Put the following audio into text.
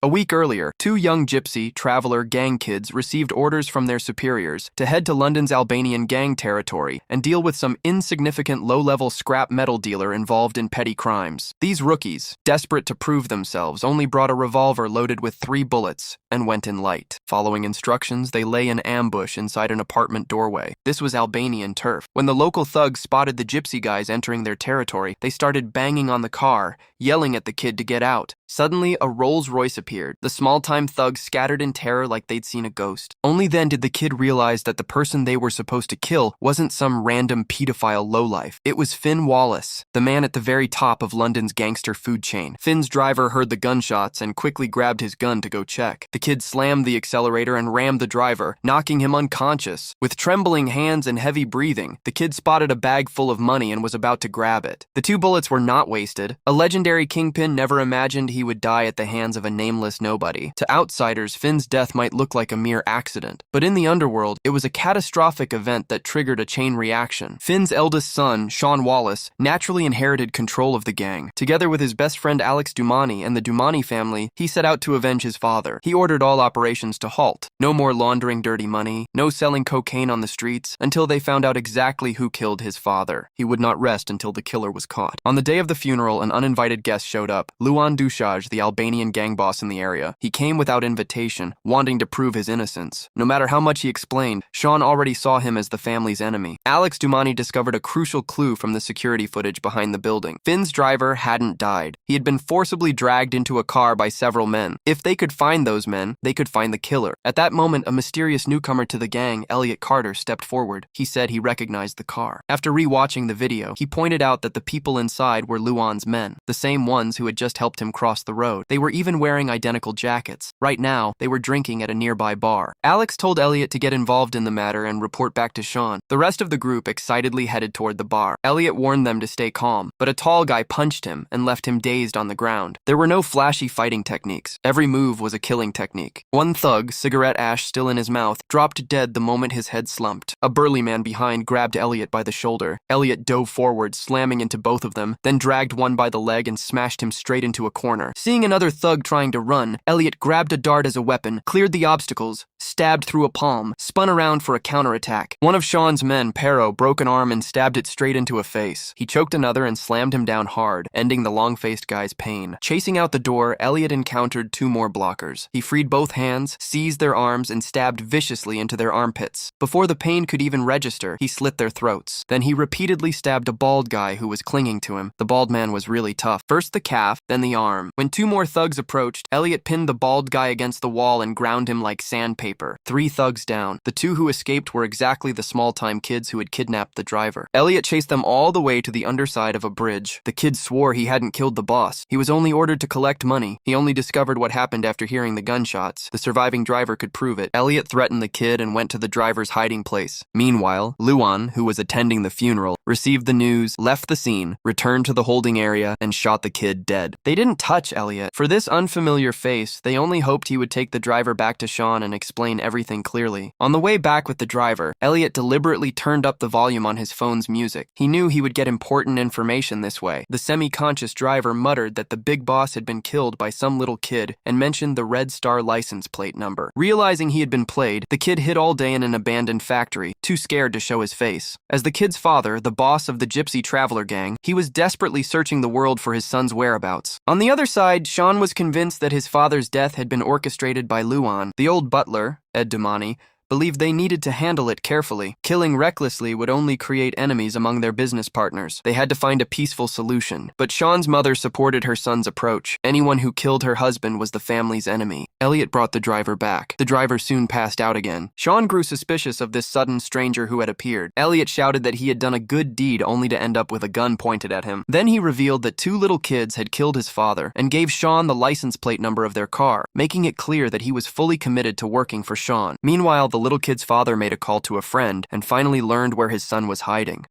A week earlier, two young gypsy, traveler gang kids received orders from their superiors to head to London's Albanian gang territory and deal with some insignificant low-level scrap metal dealer involved in petty crimes. These rookies, desperate to prove themselves, only brought a revolver loaded with 3 bullets and went in light. Following instructions, they lay in ambush inside an apartment doorway. This was Albanian turf. When the local thugs spotted the gypsy guys entering their territory, they started banging on the car, yelling at the kid to get out. Suddenly, a Rolls-Royce appeared. The small-time thugs scattered in terror like they'd seen a ghost. Only then did the kid realize that the person they were supposed to kill wasn't some random pedophile lowlife. It was Finn Wallace, the man at the very top of London's gangster food chain. Finn's driver heard the gunshots and quickly grabbed his gun to go check. The kid slammed the accelerator and rammed the driver, knocking him unconscious. With trembling hands and heavy breathing, the kid spotted a bag full of money and was about to grab it. The 2 bullets were not wasted. A legendary kingpin never imagined he would die at the hands of a nameless nobody. To outsiders, Finn's death might look like a mere accident, but in the underworld, it was a catastrophic event that triggered a chain reaction. Finn's eldest son, Sean Wallace, naturally inherited control of the gang. Together with his best friend Alex Dumani and the Dumani family, he set out to avenge his father. He ordered all operations to halt. No more laundering dirty money, no selling cocaine on the streets, until they found out exactly who killed his father. He would not rest until the killer was caught. On the day of the funeral, an uninvited guest showed up. Luan Dushaj, the Albanian gang boss in the area. He came without invitation, wanting to prove his innocence. No matter how much he explained, Sean already saw him as the family's enemy. Alex Dumani discovered a crucial clue from the security footage behind the building. Finn's driver hadn't died. He had been forcibly dragged into a car by several men. If they could find those men, they could find the killer. At that moment, a mysterious newcomer to the gang, Elliot Carter, stepped forward. He said he recognized the car. After rewatching the video, he pointed out that the people inside were Luan's men, the same ones who had just helped him cross the road. They were even wearing identical jackets. Right now, they were drinking at a nearby bar. Alex told Elliot to get involved in the matter and report back to Sean. The rest of the group excitedly headed toward the bar. Elliot warned them to stay calm, but a tall guy punched him and left him dazed on the ground. There were no flashy fighting techniques. Every move was a killing technique. One thug, cigarette ash still in his mouth, dropped dead the moment his head slumped. A burly man behind grabbed Elliot by the shoulder. Elliot dove forward, slamming into both of them, then dragged one by the leg and smashed him straight into a corner. Seeing another thug trying to run, Elliot grabbed a dart as a weapon, cleared the obstacles, stabbed through a palm, spun around for a counterattack. One of Sean's men, Pero, broke an arm and stabbed it straight into a face. He choked another and slammed him down hard, ending the long-faced guy's pain. Chasing out the door, Elliot encountered 2 more blockers. He freed both hands, seized their arms, and stabbed viciously into their armpits. Before the pain could even register, he slit their throats. Then he repeatedly stabbed a bald guy who was clinging to him. The bald man was really tough. First the calf, then the arm. When 2 more thugs approached, Elliot pinned the bald guy against the wall and ground him like sandpaper. 3 thugs down. The 2 who escaped were exactly the small-time kids who had kidnapped the driver. Elliot chased them all the way to the underside of a bridge. The kid swore he hadn't killed the boss. He was only ordered to collect money. He only discovered what happened after hearing the gunshots. The surviving driver could prove it. Elliot threatened the kid and went to the driver's hiding place. Meanwhile, Luan, who was attending the funeral, received the news, left the scene, returned to the holding area, and shot the kid dead. They didn't touch Elliot. For this unfamiliar face, they only hoped he would take the driver back to Sean and explain everything clearly. On the way back with the driver, Elliot deliberately turned up the volume on his phone's music. He knew he would get important information this way. The semi-conscious driver muttered that the big boss had been killed by some little kid and mentioned the Red Star license plate number. Realizing he had been played, the kid hid all day in an abandoned factory, too scared to show his face. As the kid's father, the boss of the Gypsy Traveler gang, he was desperately searching the world for his son's whereabouts. On the other side, Sean was convinced that his father's death had been orchestrated by Luan. The old butler, Ed Dumani, believed they needed to handle it carefully. Killing recklessly would only create enemies among their business partners. They had to find a peaceful solution. But Sean's mother supported her son's approach. Anyone who killed her husband was the family's enemy. Elliot brought the driver back. The driver soon passed out again. Sean grew suspicious of this sudden stranger who had appeared. Elliot shouted that he had done a good deed only to end up with a gun pointed at him. Then he revealed that 2 little kids had killed his father and gave Sean the license plate number of their car, making it clear that he was fully committed to working for Sean. Meanwhile, the little kid's father made a call to a friend and finally learned where his son was hiding.